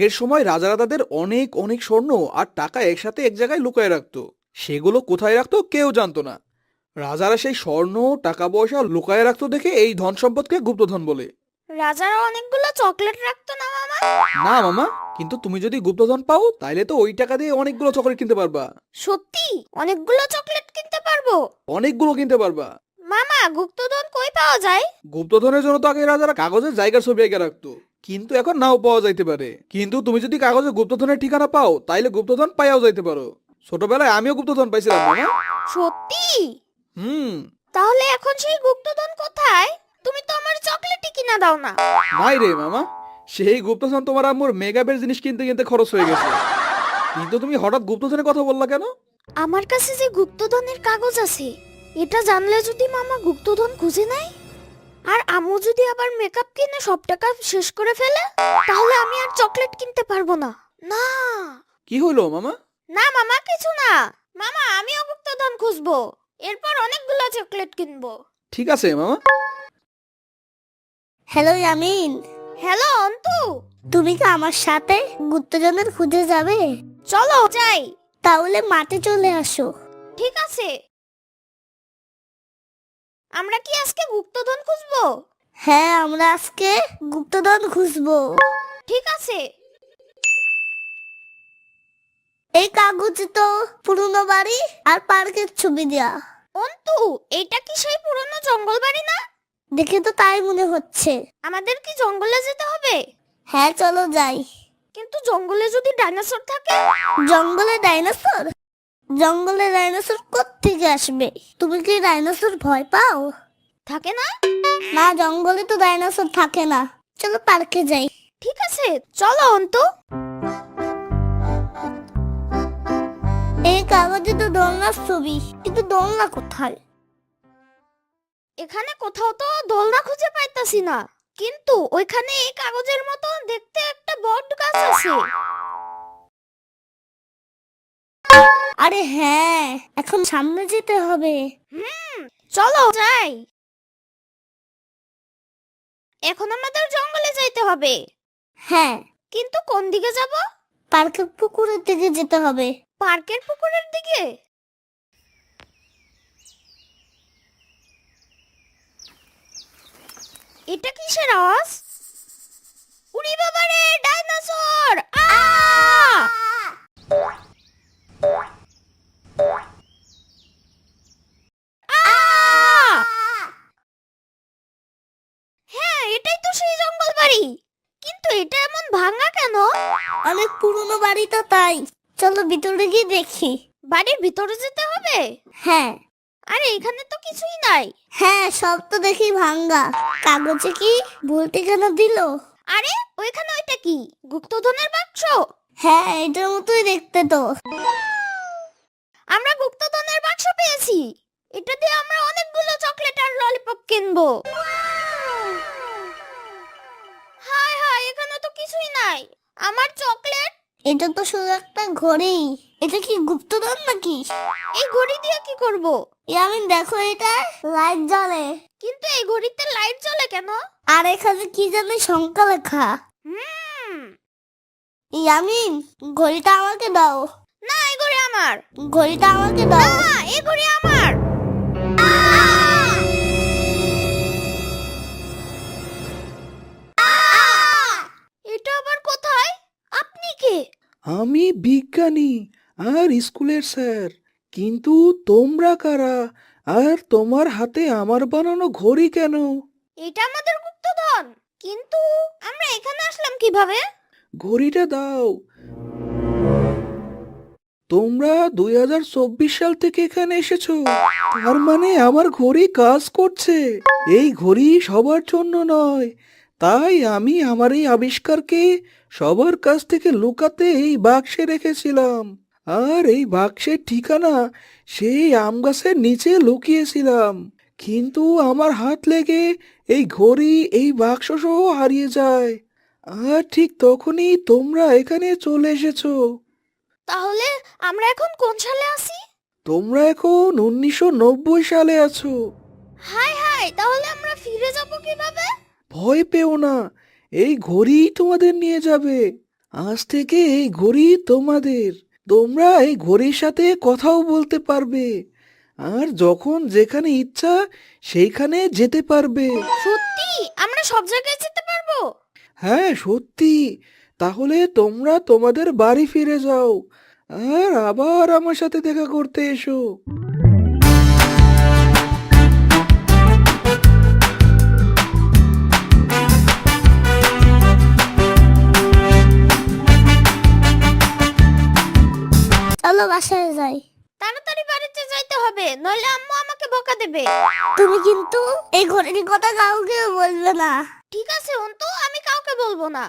আগের সময় রাজারাজাদের অনেক অনেক স্বর্ণ আর টাকা একসাথে এক জায়গায় লুকিয়ে রাখতো। সেগুলো কোথায় রাখতো কেউ জানতো না। রাজারা সেই স্বর্ণ টাকা পয়সা লুকায় রাখতো দেখে এই ধন সম্পদকে গুপ্তধন বলে। রাজারা অনেকগুলো চকলেট রাখতো না মামা? না মামা, কিন্তু তুমি যদি গুপ্তধন পাও তাইলে তো ওই টাকা দিয়ে অনেকগুলো চকলেট কিনতে পারবা। সত্যি অনেকগুলো চকলেট কিনতে পারবো? অনেকগুলো কিনতে পারবা। মামা গুপ্তধন কই পাওয়া যায়? গুপ্তধনের জন্য তো আগে রাজারা কাগজের জায়গার ছবি এঁকে রাখতো, কিন্তু এখন নাও পাওয়া যাইতে পারে। কিন্তু তুমি যদি কাগজে গুপ্তধনের ঠিকানা পাও তাইলে গুপ্তধন পাইয়াও যাইতে পারো। ছোটবেলায় আমিও গুপ্তধন পাইছিলাম মামা। সত্যি? হুম। তাহলে এখন সেই গুপ্তধন কোথায়? তুমি তো আমার চকলেটই কিনা দাও না। নাই রে মামা, সেই গুপ্তধন তোমার আম্মুর মেগাবের জিনিস কিনতে কিনতে খরচ হয়ে গেছে। কিন্তু তুমি হঠাৎ গুপ্তধনের কথা বললা কেন? আমার কাছে যে গুপ্তধনের কাগজ আছে, এটা জানলে যদি মামা গুপ্তধন খুঁজে নেয় আর আম্মু যদি আবার মেকআপ কিনে সব টাকা শেষ করে ফেলে, তাহলে আমি আর চকলেট কিনতে পারবো না। না কি হলো মামা? না মামা, কিছু না। মামা আমিও গুপ্তধন খুঁজবো, এরপর অনেকগুলো চকলেট কিনবো। ঠিক আছে মামা। হ্যালো ইয়ামিন, হ্যালো অন্তু, তুমি কি আমার সাথে গুপ্তজনের খুঁজে যাবে? চলো যাই। তাহলে মাঠে চলে আসো। ঠিক আছে। আমরা কি আজকে গুপ্তধন খুঁজবো? হ্যাঁ, আমরা আজকে গুপ্তধন খুঁজবো। ঠিক আছে। এই কাগজে তো পুরনো বাড়ি আর পার্কের ছবি দেয়া। অন্তু, এইটা কি সেই পুরনো জঙ্গল বাড়ি না? দেখে তো তাই মনে হচ্ছে। আমাদের কি জঙ্গলে যেতে হবে? হ্যাঁ, চলো যাই। কিন্তু জঙ্গলে যদি ডাইনোসর থাকে? জঙ্গলে ডাইনোসর? জঙ্গলে ডাইনোসর কোত্থেকে আসবে? তুমি কি ডাইনোসর ভয় পাও? থাকে না? না, জঙ্গলে তো ডাইনোসর থাকে না। চলো পার্কে যাই। ঠিক আছে, চলো অন্তু। এই কাগজে তো দোলনার ছবি, কিন্তু দোলনা কোথায়? এখানে কোথাও তো দোলনা খুঁজে পাইতাছি না, কিন্তু ওইখানে এই কাগজের মতো দেখতে একটা বট গাছ আছে। আরে হ্যাঁ, এখন সামনে যেতে হবে। চলো যাই। এখন আমাদের জঙ্গলে যাইতে হবে। হ্যাঁ, কিন্তু কোন দিকে যাব? পার্কের পুকুরের দিকে যেতে হবে। পার্কের পুকুরের দিকে? এটা কিসের আওয়াজ? উড়ি বাবা রে, ডাইনোসর! আ! আ! হ্যাঁ, এটাই তো সেই জঙ্গল বাড়ি। কিন্তু এটা এমন ভাঙা কেন? অনেক পুরনো বাড়ি তো, তাই। চলো ভিতরে গিয়ে দেখি। বাড়ির ভিতরে যেতে হবে? হ্যাঁ আরে এখানে তো কিছুই নাই। হ্যাঁ, সব তো দেখি ভাঙ্গা। কাগজে কি ভুল ঠিকানা দিল? আরে ওইখানে ওইটা কি? গুপ্তধনের বাক্স? হ্যাঁ, এটার মতোই দেখতে তো। আমরা গুপ্তধনের বাক্স পেয়েছি। এটা দিয়ে আমরা অনেকগুলো চকলেট আর ললিপপ কিনবো। হায় হায়, এখানে তো কিছুই নাই। আমার চকলেট? এটা তো শুধু একটা ঘড়ি। এটা কি গুপ্তধন নাকি? এই ঘড়ি দিয়ে কি করব? ইয়ামিন দেখো, এটা লাইট জ্বলে। কিন্তু এই ঘড়িতে লাইট জ্বলে কেন? আর এখানে কি জানি সংখ্যা লেখা। হুম। ইয়ামিন, ঘড়িটা আমাকে দাও। না, এই ঘড়ি আমার। ঘড়িটা আমাকে দাও। না, এই ঘড়ি আমার। এটা আবার কোথায়? আপনি কে? আমি বিজ্ঞানী আর স্কুলের স্যার। কিন্তু তোমরা কারা? আর তোমার হাতে আমার বানানো ঘড়ি কেন? এটা আমাদের গুপ্তধন। কিন্তু আমরা এখানে আসলাম কিভাবে? ঘড়িটা দাও। তোমরা 2024 সাল থেকে এখানে এসেছো, তার মানে আমার ঘড়ি কাজ করছে। এই ঘড়ি সবার জন্য নয়, তাই আমি আমার এই আবিষ্কারকে সবার কাছ থেকে লুকাতে এই বাক্সে রেখেছিলাম। আর এই বাক্সের ঠিকানা সেই আম গাছের নিচে লুকিয়েছিলাম। কিন্তু আমার হাত লেগে এই ঘড়ি এই বাক্স সহ হারিয়ে যায়। আর ঠিক তখনই তোমরা এখানে চলে এসেছো। তাহলে আমরা এখন কোন সালে আছি? তোমরা এখন 1990 সালে আছো। হাই হাই, তাহলে আমরা ফিরে যাব কিভাবে? ভয় পেও না, এই ঘড়িই তোমাদের নিয়ে যাবে। আজ থেকে এই ঘড়ি তোমাদের। তোমরা এই ঘড়ির সাথে কথাও বলতে পারবে, আর যখন যেখানে ইচ্ছা সেইখানে যেতে পারবে। সত্যি আমরা সব জায়গায় যেতে পারবো? হ্যাঁ সত্যি। তাহলে তোমরা তোমাদের বাড়ি ফিরে যাও, আর আবার আমার সাথে দেখা করতে এসো। চলো বাসায় যাই। তাড়াতাড়ি বাড়িতে যাইতে হবে, নইলে আম্মু আমাকে বকা দেবে। তুমি কিন্তু এই ঘড়ির কথা কাউকে বলবে না। ঠিক আছে অন্তু, আমি কাউকে বলবো না।